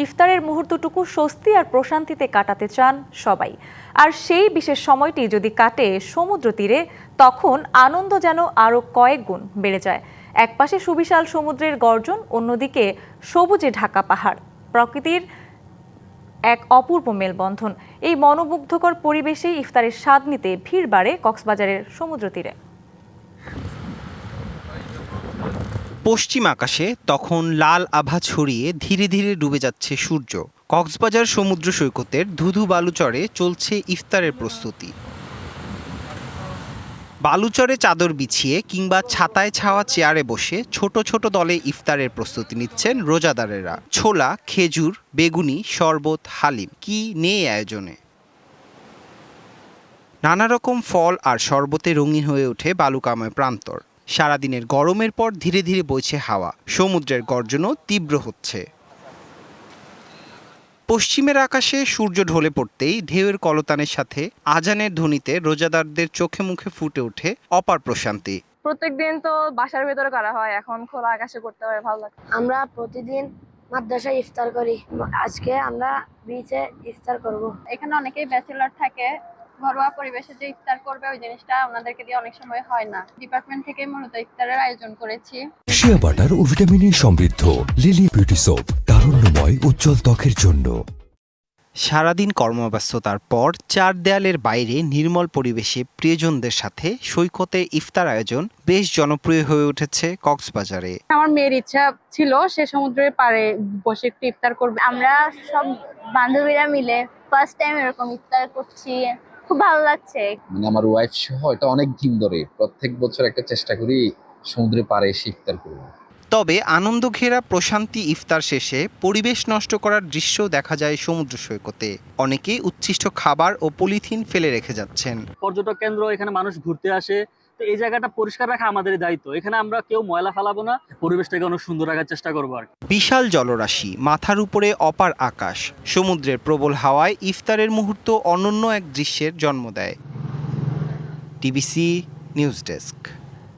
ইফতারের মুহূর্তটুকু স্বস্তি আর প্রশান্তিতে কাটাতে চান সবাই। আর সেই বিশেষ সময়টি যদি কাটে সমুদ্র তীরে, তখন আনন্দ যেন আরও কয়েক গুণ বেড়ে যায়। একপাশে সুবিশাল সমুদ্রের গর্জন, অন্যদিকে সবুজে ঢাকা পাহাড়, প্রকৃতির এক অপূর্ব মেলবন্ধন। এই মনোমুগ্ধকর পরিবেশে ইফতারের স্বাদ নিতে ভিড় বাড়ে কক্সবাজারের সমুদ্র তীরে। পশ্চিম আকাশে তখন লাল আভা ছড়িয়ে ধীরে ধীরে ডুবে যাচ্ছে সূর্য। কক্সবাজার সমুদ্র সৈকতের ধুধু বালুচরে চলছে ইফতারের প্রস্তুতি। বালুচরে চাদর বিছিয়ে কিংবা ছাতায় ছাওয়া চেয়ারে বসে ছোট ছোট দলে ইফতারের প্রস্তুতি নিচ্ছেন রোজাদারেরা। ছোলা, খেজুর, বেগুনি, শরবত, হালিম, কি নেই আয়োজনে। নানা রকম ফল আর শরবতে রঙিন হয়ে ওঠে বালুকাময় প্রান্তর। সারাদিনের গরমের পর ধীরে ধীরে বইছে হাওয়া, সমুদ্রের গর্জনও তীব্র হচ্ছে। পশ্চিমের আকাশে সূর্য ঢলে পড়তেই ঢেউয়ের কলতানের সাথে আজানের ধ্বনিতে রোজাদারদের চোখে মুখে ফুটে ওঠে অপার প্রশান্তি। প্রত্যেকদিন তো বাসার ভেতরে করা হয়, এখন খোলা আকাশে করতে হয়, ভালো লাগে। আমরা প্রতিদিন মাদ্রাসায় ইফতার করি, আজকে আমরা বিচে ইফতার করব। এখানে অনেকেই ব্যাচেলর থাকে, ঘরোয়া পরিবেশে যে ইফতার করবে ওই জিনিসটা ওনাদেরকে দিয়ে অনেক সময় হয় না। ডিপার্টমেন্ট থেকে মূলত ইফতারের আয়োজন করেছি। শিয়া বাটার ও ভিটামিনে সমৃদ্ধ লিলি বিউটি সোপ, তারুণ্যময় উজ্জ্বল ত্বকের জন্য। সারাদিন কর্মব্যস্ততার পর চার দেয়ালের বাইরে নির্মল পরিবেশে প্রিয়জনদের সাথে সৈকতে ইফতার আয়োজন বেশ জনপ্রিয় হয়ে উঠেছে কক্সবাজারে। আমার মেয়ের ইচ্ছা ছিল সে সমুদ্রের পাড়ে বসে একটু ইফতার করবে। আমরা সব বান্ধবীরা মিলে ফার্স্ট টাইম এরকম ইফতার করছি, খুব ভালো লাগছে। মানে আমার ওয়াইফ সহ এটা অনেক দিন ধরে প্রত্যেক বছর একটা চেষ্টা করি সমুদ্রের পাড়ে এসে ইফতার করব। তবে আনন্দ ঘেরা প্রশান্তি ইফতার শেষে পরিবেশ নষ্ট করার দৃশ্য দেখা যায় সমুদ্র সৈকতে। অনেকে উচ্ছিষ্ট খাবার ও পলিথিন ফেলে রেখে যাচ্ছেন। পর্যটক কেন্দ্র, এখানে মানুষ ঘুরতে আসে, তো এই জায়গাটা পরিষ্কার রাখা আমাদের দায়িত্ব। এখানে আমরা কেউ ময়লা ফেলাবো না, পরিবেশটাকে অনেক সুন্দর রাখার চেষ্টা করবো আর কি। বিশাল জলরাশি, মাথার উপরে অপার আকাশ, সমুদ্রের প্রবল হাওয়ায় ইফতারের মুহূর্ত অনন্য এক দৃশ্যের জন্ম দেয়। TBC news desk.